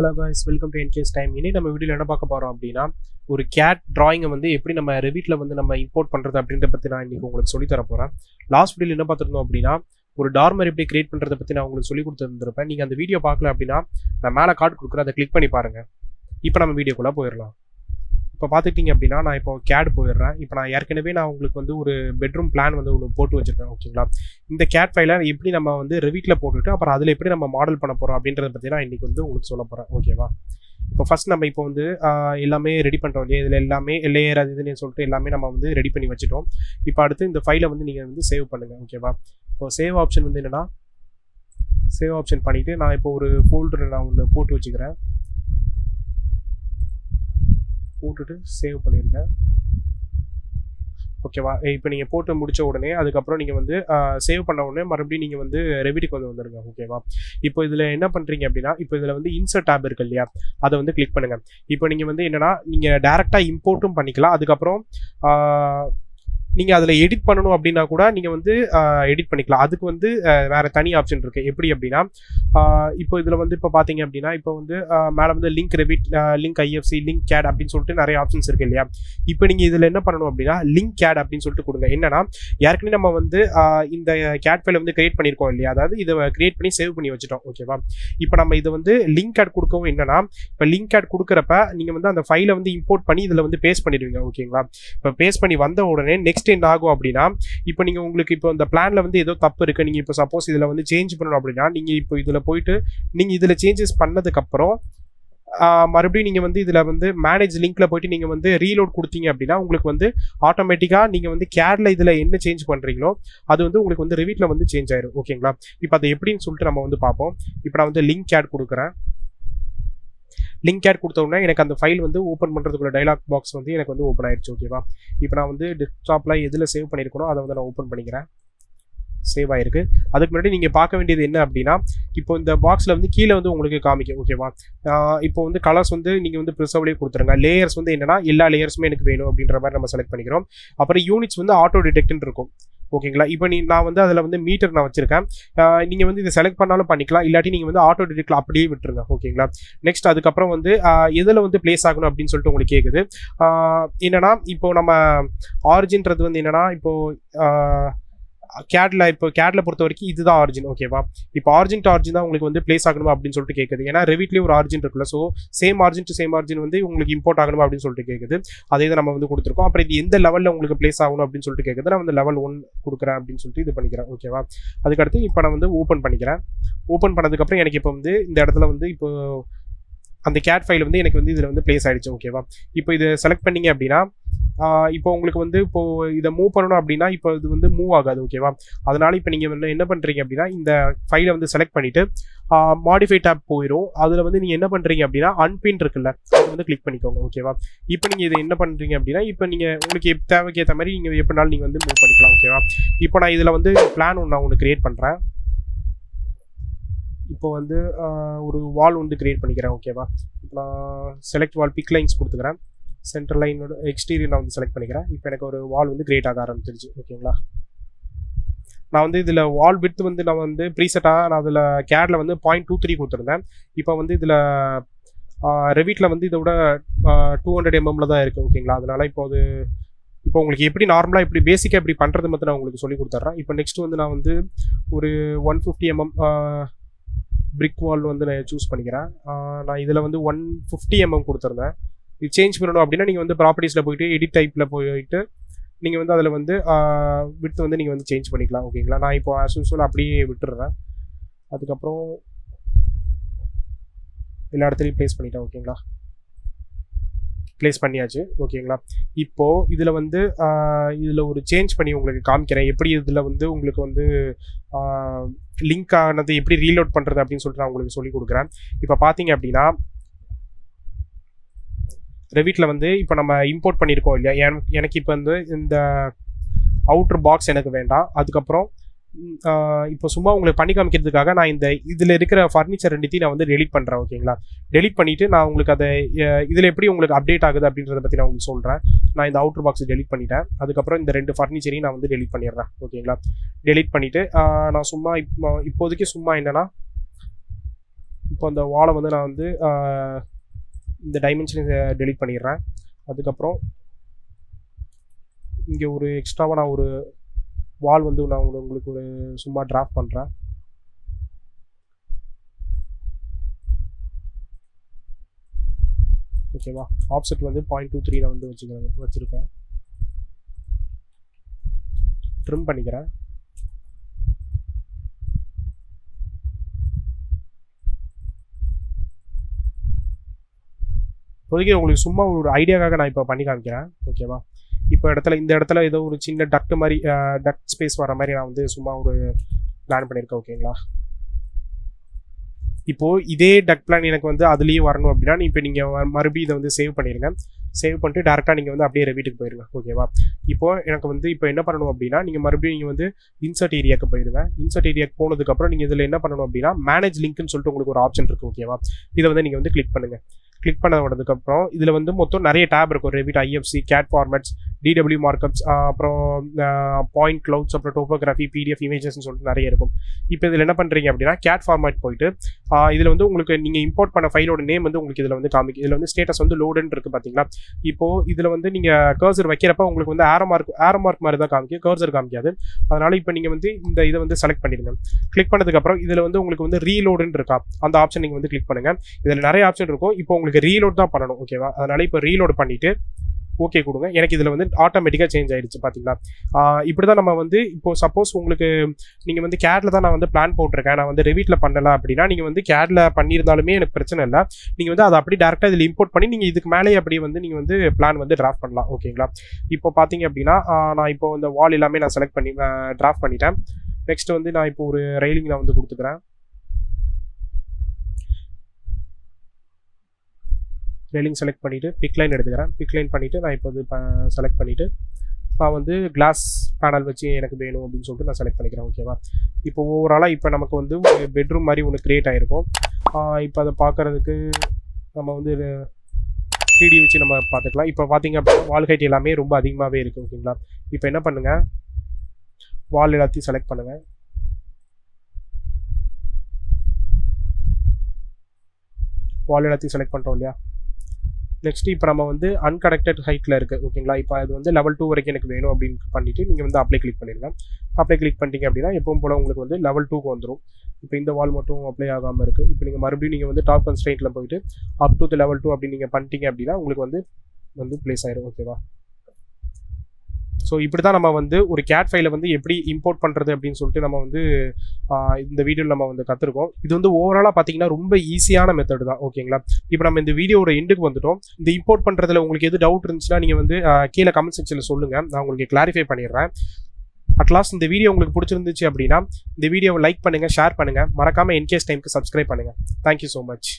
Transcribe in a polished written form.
Hello guys, welcome to என்கேஸ் time. இன்னைக்கு நம்ம வீடியோவில் என்ன பார்க்க போகிறோம் அப்படின்னா, ஒரு கேட் டிராயிங்கை வந்து எப்படி நம்ம ரெவிட்டில் வந்து நம்ம இம்போர்ட் பண்ணுறது அப்படின்றத பற்றி நான் இன்றைக்கி உங்களுக்கு சொல்லி தர போகிறேன். லாஸ்ட் வீடியோவில் என்ன பார்த்துருந்தோம் அப்படின்னா, ஒரு டார்மர் எப்படி கிரியேட் பண்ணுறதை பற்றி நான் உங்களுக்கு சொல்லி கொடுத்துருந்துருப்பேன். நீங்கள் அந்த வீடியோ பார்க்கல அப்படின்னா நான் மேலே கார்டு கொடுக்குறேன், அதை கிளிக் பண்ணி பாருங்கள். இப்போ நம்ம வீடியோக்குள்ளே போயிடலாம். இப்போ பார்த்துக்கிட்டிங்க அப்படின்னா நான் இப்போ கேட் போயிடுறேன். இப்போ நான் ஏற்கனவே உங்களுக்கு வந்து ஒரு பெட்ரூம் பிளான் வந்து ஒன்று போட்டு வச்சுருக்கேன். ஓகேங்களா, இந்த கேட் ஃபைலை எப்படி நம்ம வந்து ரெவிட்டில் போட்டுட்டு அப்புறம் அதில் எப்படி நம்ம மாடல் பண்ண போகிறோம் அப்படின்றத பற்றி நான் இன்றைக்கி வந்து உங்களுக்கு சொல்ல போகிறேன். ஓகேவா, இப்போ ஃபஸ்ட் நம்ம இப்போ வந்து எல்லாமே ரெடி பண்ணுறோம் இல்லையா, இதில் எல்லாமே லேயர் அது இதுன்னு சொல்லிட்டு எல்லாமே நம்ம வந்து ரெடி பண்ணி வச்சுட்டோம். இப்போ அடுத்து இந்த ஃபைலை வந்து நீங்கள் வந்து சேவ் பண்ணுங்கள். ஓகேவா, இப்போ சேவ் ஆப்ஷன் வந்து என்னென்னா, சேவ் ஆப்ஷன் பண்ணிவிட்டு நான் இப்போ ஒரு ஃபோல்டர் நான் ஒன்று போட்டு வச்சுக்கிறேன். போட்டுட்டு சேவ் பண்ணியிருக்கேன். ஓகேவா, இப்போ நீங்கள் போட்டு முடித்த உடனே அதுக்கப்புறம் நீங்கள் வந்து சேவ் பண்ண உடனே மறுபடியும் நீங்கள் வந்து ரெவிட்டுக்கு வந்து வந்துடுங்க. ஓகேவா, இப்போ இதில் என்ன பண்ணுறீங்க அப்படின்னா, இப்போ இதில் வந்து இன்சர்ட் டேப் இருக்கு இல்லையா, அதை வந்து கிளிக் பண்ணுங்கள். இப்போ நீங்கள் வந்து என்னென்னா, நீங்கள் டேரெக்டாக இம்போர்ட்டும் பண்ணிக்கலாம். அதுக்கப்புறம் நீங்கள் அதில் எடிட் பண்ணணும் அப்படின்னா கூட நீங்கள் வந்து எடிட் பண்ணிக்கலாம். அதுக்கு வந்து வேறு தனி ஆப்ஷன் இருக்குது. எப்படி அப்படின்னா, இப்போ இதில் வந்து இப்போ பார்த்தீங்க அப்படின்னா, இப்போ வந்து மேலே வந்து link Revit, link IFC, link CAD அப்படின்னு சொல்லிட்டு நிறைய ஆப்ஷன்ஸ் இருக்குது இல்லையா. இப்போ நீங்கள் இதில் என்ன பண்ணணும் அப்படின்னா, லிங்க் கேட் அப்படின்னு சொல்லிட்டு கொடுங்க. என்னன்னா, ஏற்கனவே நம்ம வந்து இந்த கேட் ஃபைலை வந்து கிரியேட் பண்ணியிருக்கோம் இல்லையா, அதாவது இதை கிரியேட் பண்ணி சேவ் பண்ணி வச்சுட்டோம். ஓகேவா, இப்போ நம்ம இதை வந்து லிங்க் கேட் கொடுக்கவும் என்னன்னா, இப்போ லிங்க் கேட் கொடுக்குறப்ப நீங்கள் வந்து அந்த ஃபைலை வந்து இம்போர்ட் பண்ணி இதில் வந்து பேஸ்ட் பண்ணிடுவீங்க. ஓகேங்களா, இப்போ பேஸ்ட் பண்ணி வந்த உடனே நெக்ஸ்ட் என்ன ஆகும் அப்படின்னா, இப்போ நீங்கள் உங்களுக்கு இப்போ இந்த பிளான்ல வந்து ஏதோ தப்பு இருக்குது, நீங்கள் இப்போ சப்போஸ் இதில் வந்து சேஞ்ச் பண்ணணும் அப்படின்னா நீங்கள் இப்போ இதில் போயிட்டு நீங்கள் இதில் சேஞ்சஸ் பண்ணதுக்கப்புறம் மறுபடியும் நீங்கள் வந்து இதில் வந்து மேனேஜ் லிங்க்ல போயிட்டு நீங்கள் வந்து ரீலோட் கொடுத்தீங்க அப்படின்னா உங்களுக்கு வந்து ஆட்டோமேட்டிக்காக நீங்கள் வந்து கேட்ல இதில் என்ன சேஞ்ச் பண்ணுறீங்களோ அது வந்து உங்களுக்கு வந்து ரெவிட்டில் வந்து சேஞ்ச் ஆயிடும். ஓகேங்களா, இப்போ அதை எப்படின்னு சொல்லிட்டு நம்ம வந்து பார்ப்போம். இப்போ நான் வந்து லிங்க் கேட் கொடுக்குறேன். லிங்க் கேட் கொடுத்தோம்னா எனக்கு அந்த ஃபைல் வந்து ஓப்பன் பண்ணுறதுக்குள்ள டைலாக் பாக்ஸ் வந்து எனக்கு வந்து ஓப்பன் ஆயிடுச்சு. ஓகேவா, இப்போ நான் வந்து டெஸ்க்டாப்பில் எதில் சேவ் பண்ணியிருக்கணும் அதை வந்து நான் ஓப்பன் பண்ணிக்கிறேன். சேவ் ஆயிருக்கு. அதுக்கு முன்னாடி நீங்கள் பார்க்க வேண்டியது என்ன அப்படின்னா, இப்போ இந்த பாக்ஸில் வந்து கீழே வந்து உங்களுக்கு காமிக்கும். ஓகேவா, இப்போ வந்து கலர்ஸ் வந்து நீங்கள் வந்து ப்ரிசர்வ்லேயே கொடுத்துருங்க. லேயர்ஸ் வந்து என்னன்னா, எல்லா லேயர்ஸுமே எனக்கு வேணும் அப்படின்ற மாதிரி நம்ம செலக்ட் பண்ணிக்கிறோம். அப்புறம் யூனிட்ஸ் வந்து ஆட்டோ டிடெக்ட்னு இருக்கும். ஓகேங்களா, இப்போ நான் வந்து அதில் வந்து மீட்டர் நான் வச்சிருக்கேன். நீங்கள் வந்து இதை செலக்ட் பண்ணாலும் பண்ணிக்கலாம், இல்லாட்டி நீங்கள் வந்து ஆட்டோ டிடெக்ட்ல அப்படியே விட்டுருங்க. ஓகேங்களா, நெக்ஸ்ட் அதுக்கப்புறம் வந்து எதில் வந்து பிளேஸ் ஆகணும் அப்படின்னு சொல்லிட்டு உங்களுக்கு கேட்குது. என்னன்னா, இப்போ நம்ம ஆரிஜின்றது வந்து என்னன்னா, இப்போ கேட்ல பொறுத்த வரைக்கும் இதுதான் ஆரிஜின். ஓகேவா, இப்போ ஆரிஜின் டு ஆரிஜின் தான் உங்களுக்கு வந்து பிளேஸ் ஆகணுமா அப்படின்னு சொல்லிட்டு கேட்குது. ஏன்னா ரெவிட்லேயே ஒரு ஆரிஜின் இருக்குல்ல, so same origin to same origin வந்து உங்களுக்கு இம்போர்ட் ஆகணுமா அப்படின்னு சொல்லிட்டு கேட்குது. அதே தான் நம்ம வந்து கொடுத்துருக்கோம். அப்புறம் இது எந்த லெவலில் உங்களுக்கு பிளேஸ் ஆகணும் அப்படின்னு சொல்லிட்டு கேட்குது. நான் வந்து லெவல் 1 கொடுக்குறேன் அப்படின்னு சொல்லிட்டு இது பண்ணிக்கிறேன். ஓகேவா, அதுக்கடுத்து இப்போ நான் வந்து ஓப்பன் பண்ணிக்கிறேன். ஓப்பன் பண்ணதுக்கப்புறம் எனக்கு இப்போ வந்து இந்த இடத்துல வந்து இப்போ அந்த கேட் ஃபைல் வந்து எனக்கு வந்து இதில் வந்து பிளேஸ் ஆகிடுச்சு. ஓகேவா, இப்போ இதை செலக்ட் பண்ணிங்க அப்படின்னா இப்போ உங்களுக்கு வந்து இப்போது இதை மூவ் பண்ணணும் அப்படின்னா இப்போ இது வந்து மூவ் ஆகாது. ஓகேவா, அதனால் இப்போ நீங்கள் வந்து என்ன பண்ணுறீங்க அப்படின்னா, இந்த ஃபைலை வந்து செலக்ட் பண்ணிவிட்டு மாடிஃபை டேப் போயிடும். அதில் வந்து நீங்கள் என்ன பண்ணுறீங்க அப்படின்னா, அன்பின் இருக்குல்ல, அது வந்து கிளிக் பண்ணிக்கோங்க. ஓகேவா, இப்போ நீங்கள் இதை என்ன பண்ணுறீங்க அப்படின்னா, இப்போ நீங்கள் உங்களுக்கு தேவைக்கு ஏற்ற மாதிரி நீங்கள் எப்படினாலும் நீங்கள் வந்து மூவ் பண்ணிக்கலாம். ஓகேவா, இப்போ நான் இதில் வந்து பிளான் நான் ஒன்று க்ரியேட் பண்ணுறேன். இப்போ வந்து ஒரு வால் வந்து க்ரியேட் பண்ணிக்கிறேன். ஓகேவா, இப்போ நான் செலக்ட் வால் பிக் லைன்ஸ் கொடுத்துக்கிறேன். சென்டர் லைனோட எக்ஸ்டீரியர் நான் வந்து செலக்ட் பண்ணிக்கிறேன். இப்போ எனக்கு ஒரு வால் வந்து கிரியேட் ஆக ஆரம்பிச்சிருச்சு. ஓகேங்களா, நான் வந்து இதில் வால் விட்த் வந்து நான் வந்து ப்ரீசெட்டாக நான் அதில் கேடில் வந்து 0.23 கொடுத்துருந்தேன். இப்போ வந்து இதில் ரெவிட்டில் வந்து இதோட 200 mm தான் இருக்குது. ஓகேங்களா, அதனால் இப்போ உங்களுக்கு எப்படி நார்மலாக எப்படி பேசிக்காக எப்படி பண்ணுறது மட்டும் நான் உங்களுக்கு சொல்லி கொடுத்துட்றேன். இப்போ நெக்ஸ்ட் வந்து நான் வந்து ஒரு 150 mm பிரிக் வால் வந்து நான் சூஸ் பண்ணிக்கிறேன். நான் இதில் வந்து 150 mm கொடுத்துருந்தேன். இது சேஞ்ச் பண்ணணும் அப்படின்னா நீங்கள் வந்து ப்ராப்பர்ட்டிஸில் போயிட்டு எடிட் டைப்பில் போயிட்டு நீங்கள் வந்து அதில் வந்து விட்டு வந்து நீங்கள் வந்து சேஞ்ச் பண்ணிக்கலாம். ஓகேங்களா, நான் இப்போ ஆஸ் யூசுவல் அப்படியே விட்டுடுறேன். அதுக்கப்புறம் எல்லா இடத்துலையும் ப்ளேஸ் பண்ணிட்டேன். ஓகேங்களா, ப்ளேஸ் பண்ணியாச்சு. ஓகேங்களா, இப்போது இதில் வந்து இதில் ஒரு சேஞ்ச் பண்ணி உங்களுக்கு காமிக்கிறேன். எப்படி இதில் வந்து உங்களுக்கு வந்து லிங்க் ஆனது எப்படி ரீலோட் பண்ணுறது அப்படின்னு சொல்லிட்டு நான் உங்களுக்கு சொல்லி கொடுக்குறேன். இப்போ பார்த்தீங்க அப்படின்னா, ரெவிட்டில் வந்து இப்போ நம்ம இம்போர்ட் பண்ணியிருக்கோம் இல்லையா, எனக்கு இப்போ வந்து இந்த அவுட்ரு பாக்ஸ் எனக்கு வேண்டாம். அதுக்கப்புறம் இப்போ சும்மா உங்களுக்கு பண்ணி காமிக்கிறதுக்காக நான் இதில் இருக்கிற ஃபர்னிச்சர் ரெண்டுத்தையும் நான் வந்து டெலிட் பண்ணுறேன். ஓகேங்களா, டெலிட் பண்ணிவிட்டு நான் உங்களுக்கு அதை இதில் எப்படி உங்களுக்கு அப்டேட் ஆகுது அப்படின்றத பற்றி நான் உங்களுக்கு சொல்கிறேன். நான் இந்த அவுட்ரு பாக்ஸ் டெலிட் பண்ணிட்டேன். அதுக்கப்புறம் இந்த 2 ஃபர்னிச்சரையும் நான் வந்து டெலிட் பண்ணிடுறேன். ஓகேங்களா, டெலிட் பண்ணிவிட்டு நான் சும்மா இப்போதைக்கு சும்மா என்னென்னா இப்போ அந்த வாலை வந்து நான் வந்து இந்த டைமென்ஷனை டெலீட் பண்ணிடுறேன். அதுக்கப்புறம் இங்கே ஒரு எக்ஸ்ட்ராவாக நான் ஒரு வால் வந்து நான் உங்களுக்கு ஒரு சும்மா டிராஃப்ட் பண்ணுறேன். ஓகேவா? ஆப்செட் வந்து 0.23 நான் வந்து வச்சுருக்கேன். ட்ரிம் பண்ணிக்கிறேன். இப்போதைக்கு உங்களுக்கு சும்மா ஒரு ஐடியாக்காக நான் இப்போ பண்ணி காமிக்கிறேன். ஓகேவா? இப்போ இந்த இடத்துல ஏதோ ஒரு சின்ன டக்ட் மாதிரி டக்ட் ஸ்பேஸ் வர மாதிரி நான் வந்து சும்மா ஒரு பிளான் பண்ணியிருக்கேன். ஓகேங்களா? இப்போது இதே டக் பிளான் எனக்கு வந்து அதுலேயே வரணும் அப்படின்னா இப்போ நீங்கள் மறுபடியும் இதை வந்து சேவ் பண்ணிடுங்க. சேவ் பண்ணிட்டு டேரெக்டாக நீங்கள் வந்து அப்படியே ரெவிட்டுக்கு போயிடுங்க. ஓகேவா? இப்போது எனக்கு வந்து இப்போ என்ன பண்ணணும் அப்படின்னா நீங்கள் மறுபடியும் நீங்கள் வந்து இன்சர்ட் ஏரியாவுக்கு போயிடுங்க. இன்சர்ட் ஏரியாவுக்கு போனதுக்கப்புறம் நீங்கள் இதில் என்ன பண்ணணும் அப்படின்னா மேனேஜ் லிங்க்னு சொல்லிட்டு உங்களுக்கு ஒரு ஆப்ஷன் இருக்குது. ஓகேவா? இதை வந்து நீங்கள் வந்து கிளிக் பண்ணுங்கள். கிளிக் பண்ண விட்டதுக்கப்புறம் இதில் வந்து மொத்தம் நிறைய டேப் இருக்கும். Revit, IFC, CAD formats, DW மார்க்கப்ஸ், அப்புறம் பாயிண்ட் க்ளவுட்ஸ், அப்புறம் டோபோகிராஃபி, PDF இமேஜஸ்ன்னு சொல்லிட்டு நிறைய இருக்கும். இப்போ இதில் என்ன பண்ணுறீங்க அப்படின்னா CAD ஃபார்மேட் போயிட்டு இதில் வந்து உங்களுக்கு நீங்கள் இம்போர்ட் பண்ண ஃபைலோட நேம் வந்து உங்களுக்கு இதில் வந்து காமிக்கும். இதில் வந்து ஸ்டேட்டஸ் வந்து லோடுன்னு இருக்குது பார்த்தீங்களா? இப்போது இதில் வந்து நீங்கள் கர்சர் வைக்கிறப்ப உங்களுக்கு வந்து ஆரோ மார்க் மாதிரி தான் காமிக்கும், கர்சர் காமிக்காது. அதனால் இப்போ நீங்கள் வந்து இதை வந்து செலக்ட் பண்ணிடுங்க. கிளிக் பண்ணதுக்கப்புறம் இதில் வந்து உங்களுக்கு வந்து ரீலோடுன்னு இருக்கா, அந்த ஆப்ஷன் நீங்கள் வந்து கிளிக் பண்ணுங்கள். இதில் நிறைய ஆப்ஷன் இருக்கும். இப்போ உங்களுக்கு ரீலோட் தான் பண்ணணும். ஓகேவா? அதனால் இப்போ ரீலோட் பண்ணிவிட்டு ஓகே கொடுங்க. எனக்கு இதில் வந்து ஆட்டோமேட்டிக்காக சேஞ்ச் ஆகிடுச்சு. பார்த்தீங்களா? இப்படி தான் நம்ம வந்து இப்போ சப்போஸ் உங்களுக்கு நீங்கள் வந்து கேடில் தான் நான் வந்து பிளான் போட்டிருக்கேன், நான் வந்து ரெவிட்டில் பண்ணலை அப்படின்னா நீங்கள் வந்து கேடில் பண்ணியிருந்தாலுமே எனக்கு பிரச்சனை இல்லை. நீங்கள் வந்து அதை அப்படி டேரெக்டாக இதில் இம்போர்ட் பண்ணி நீங்கள் இதுக்கு மேலே அப்படியே வந்து நீங்கள் வந்து பிளான் வந்து டிராஃப்ட் பண்ணலாம். ஓகேங்களா? இப்போ பார்த்தீங்க அப்படின்னா நான் இப்போ இந்த வால் எல்லாமே நான் செலக்ட் பண்ணி டிராஃப்ட் பண்ணிட்டேன். நெக்ஸ்ட் வந்து நான் இப்போ ஒரு ரெயிலிங் நான் வந்து கொடுத்துக்கிறேன். ரெயிலிங் செலக்ட் பண்ணிவிட்டு பிக் லைன் எடுத்துக்கிறேன். பிக் லைன் பண்ணிவிட்டு நான் இப்போ வந்து செலக்ட் பண்ணிவிட்டு நான் வந்து கிளாஸ் பேனல் வச்சு எனக்கு வேணும் அப்படின்னு சொல்லிட்டு நான் செலக்ட் பண்ணிக்கிறேன். ஓகேவா? இப்போ ஓவராலாக இப்போ நமக்கு வந்து ஒரு பெட்ரூம் மாதிரி ஒன்று க்ரியேட் ஆகிருக்கும். இப்போ அதை பார்க்குறதுக்கு நம்ம வந்து 3D வச்சு நம்ம பார்த்துக்கலாம். இப்போ பார்த்தீங்க அப்படின்னா வால் ஹைட் எல்லாமே ரொம்ப அதிகமாகவே இருக்குது. ஓகேங்களா? இப்போ என்ன பண்ணுங்கள், வால் எல்லாத்தையும் செலக்ட் பண்ணுங்கள். வால் எல்லாத்தையும் செலக்ட் பண்ணுறோம் இல்லையா? நெக்ஸ்ட் இப்போ நம்ம வந்து அன்கனெக்டட் ஹைட்டில் இருக்குது. ஓகேங்களா? இப்போ அது வந்து level 2 வரைக்கும் எனக்கு வேணும் அப்படின்னு பண்ணிவிட்டு நீங்கள் வந்து அப்ளை கிளிக் பண்ணிடுங்க. அப்ளை கிளிக் பண்ணிட்டீங்க அப்படின்னா எப்பவும் போல் உங்களுக்கு வந்து level 2க்கு வந்துடும். இப்போ இந்த வால் மட்டும் அப்ளை ஆகாமல் இருக்குது. இப்போ நீங்கள் மறுபடியும் நீங்கள் வந்து டாப் கன்ஸ்ட்ரெயின்ட்டில் போயிட்டு up to the level 2 அப்படி நீங்கள் பண்ணிட்டீங்க அப்படின்னா உங்களுக்கு வந்து ப்ளேஸ் ஆயிடும். ஓகேவா? ஸோ இப்படி தான் நம்ம வந்து ஒரு CAD ஃபைலை வந்து எப்படி இம்போர்ட் பண்ணுறது அப்படின்னு சொல்லிட்டு நம்ம வந்து இந்த வீடியோவில் நம்ம வந்து கற்றுருக்கோம். இது வந்து ஓவராலாக பார்த்தீங்கன்னா ரொம்ப ஈஸியான மெத்தட் தான். ஓகேங்களா? இப்போ நம்ம இந்த வீடியோட எண்டுக்கு வந்துட்டோம். இந்த இம்போர்ட் பண்ணுறதுல உங்களுக்கு எது டவுட் இருந்துச்சுன்னா நீங்கள் வந்து கீழே கமெண்ட் செக்ஷனில் சொல்லுங்கள், நான் உங்களுக்கு கிளாரிஃபை பண்ணிடுறேன். அட்லாஸ்ட் இந்த வீடியோ உங்களுக்கு பிடிச்சிருந்துச்சு அப்படின்னா இந்த வீடியோவை லைக் பண்ணுங்கள், ஷேர் பண்ணுங்கள், மறக்காமல் என்கேஸ் டைமுக்கு சப்ஸ்கிரைப் பண்ணுங்கள். Thank you so much.